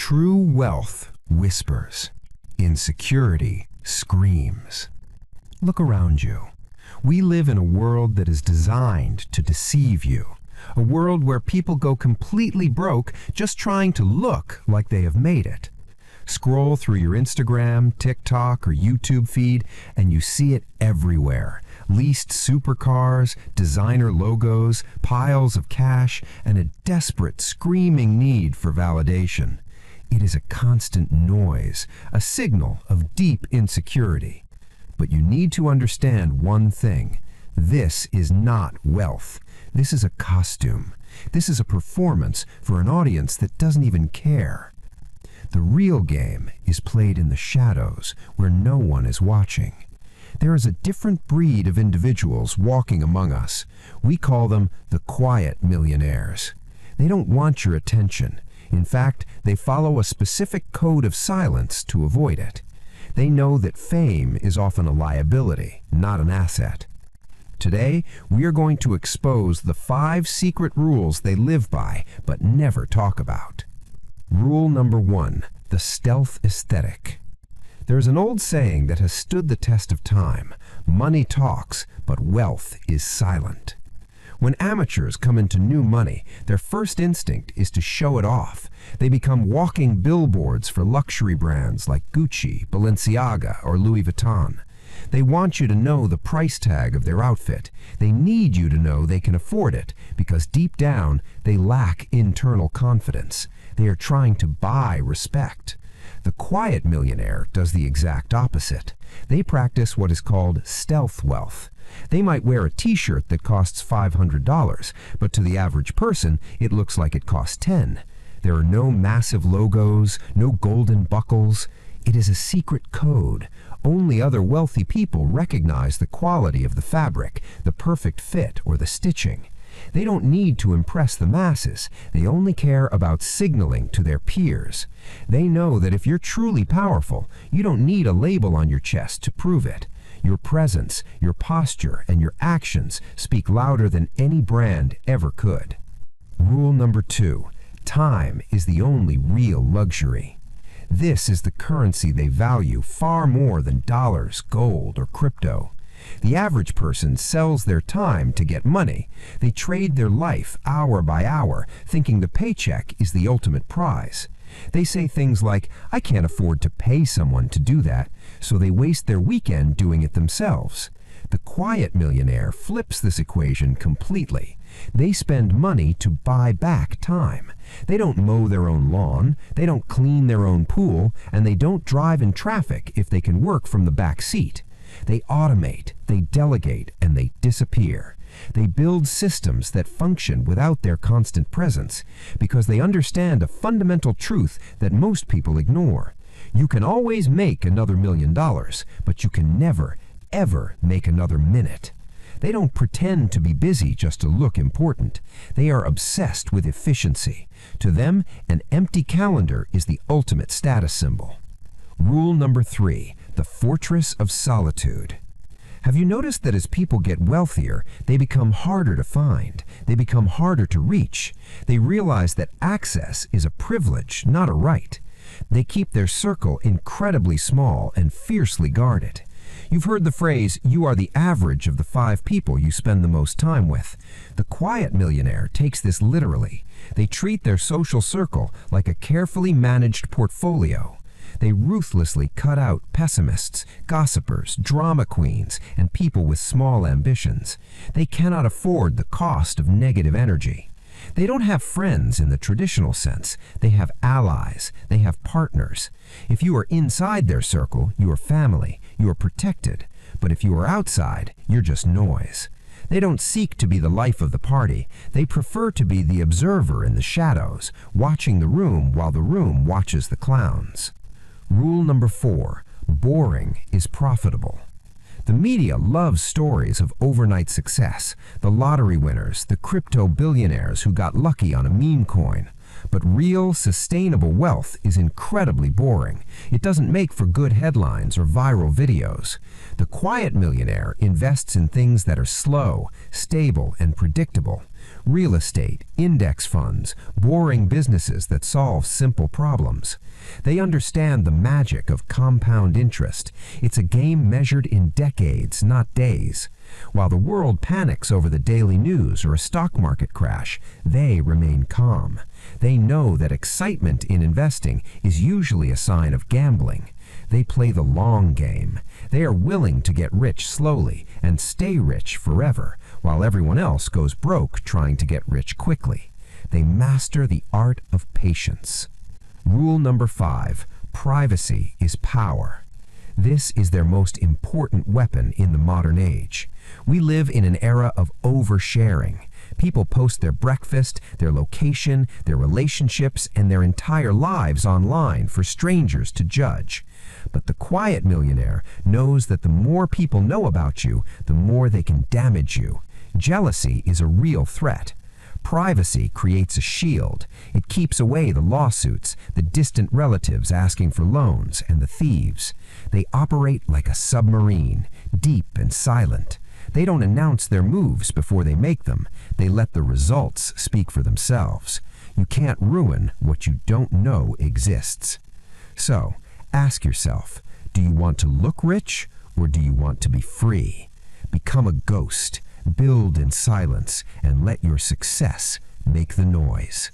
True wealth whispers. Insecurity screams. Look around you. We live in a world that is designed to deceive you. A world where people go completely broke just trying to look like they have made it. Scroll through your Instagram, TikTok, or YouTube feed, and you see it everywhere. Leased supercars, designer logos, piles of cash, and a desperate, screaming need for validation. It is a constant noise, a signal of deep insecurity. But you need to understand one thing. This is not wealth. This is a costume. This is a performance for an audience that doesn't even care. The real game is played in the shadows, where no one is watching. There is a different breed of individuals walking among us. We call them the quiet millionaires. They don't want your attention. In fact, they follow a specific code of silence to avoid it. They know that fame is often a liability, not an asset. Today, we are going to expose the 5 secret rules they live by but never talk about. Rule number 1, the stealth aesthetic. There's an old saying that has stood the test of time. Money talks, but wealth is silent. When amateurs come into new money, their first instinct is to show it off. They become walking billboards for luxury brands like Gucci, Balenciaga, or Louis Vuitton. They want you to know the price tag of their outfit. They need you to know they can afford it, because deep down, they lack internal confidence. They are trying to buy respect. The quiet millionaire does the exact opposite. They practice what is called stealth wealth. They might wear a t-shirt that costs $500, but to the average person, it looks like it costs $10. There are no massive logos, no golden buckles. It is a secret code. Only other wealthy people recognize the quality of the fabric, the perfect fit, or the stitching. They don't need to impress the masses. They only care about signaling to their peers. They know that if you're truly powerful, you don't need a label on your chest to prove it. Your presence, your posture, and your actions speak louder than any brand ever could. Rule number 2, time is the only real luxury. This is the currency they value far more than dollars, gold, or crypto. The average person sells their time to get money. They trade their life hour by hour, thinking the paycheck is the ultimate prize. They say things like, "I can't afford to pay someone to do that," so they waste their weekend doing it themselves. The quiet millionaire flips this equation completely. They spend money to buy back time. They don't mow their own lawn, they don't clean their own pool, and they don't drive in traffic if they can work from the back seat. They automate, they delegate, and they disappear. They build systems that function without their constant presence because they understand a fundamental truth that most people ignore. You can always make another $1 million, but you can never, ever make another minute. They don't pretend to be busy just to look important. They are obsessed with efficiency. To them, an empty calendar is the ultimate status symbol. Rule number 3, the fortress of solitude. Have you noticed that as people get wealthier, they become harder to find? They become harder to reach. They realize that access is a privilege, not a right. They keep their circle incredibly small and fiercely guarded. You've heard the phrase, "You are the average of the 5 people you spend the most time with." The quiet millionaire takes this literally. They treat their social circle like a carefully managed portfolio. They ruthlessly cut out pessimists, gossipers, drama queens, and people with small ambitions. They cannot afford the cost of negative energy. They don't have friends in the traditional sense. They have allies. They have partners. If you are inside their circle, you are family. You are protected. But if you are outside, you're just noise. They don't seek to be the life of the party. They prefer to be the observer in the shadows, watching the room while the room watches the clowns. Rule number 4, boring is profitable. The media loves stories of overnight success, the lottery winners, the crypto billionaires who got lucky on a meme coin. But real, sustainable wealth is incredibly boring. It doesn't make for good headlines or viral videos. The quiet millionaire invests in things that are slow, stable, and predictable. Real estate, index funds, boring businesses that solve simple problems. They understand the magic of compound interest. It's a game measured in decades, not days. While the world panics over the daily news or a stock market crash, they remain calm. They know that excitement in investing is usually a sign of gambling. They play the long game. They are willing to get rich slowly and stay rich forever, while everyone else goes broke trying to get rich quickly. They master the art of patience. Rule number 5, privacy is power. This is their most important weapon in the modern age. We live in an era of oversharing. People post their breakfast, their location, their relationships, and their entire lives online for strangers to judge. But the quiet millionaire knows that the more people know about you, the more they can damage you. Jealousy is a real threat. Privacy creates a shield. It keeps away the lawsuits, the distant relatives asking for loans, and the thieves. They operate like a submarine, deep and silent. They don't announce their moves before they make them. They let the results speak for themselves. You can't ruin what you don't know exists. So, ask yourself, do you want to look rich or do you want to be free? Become a ghost. Build in silence and let your success make the noise.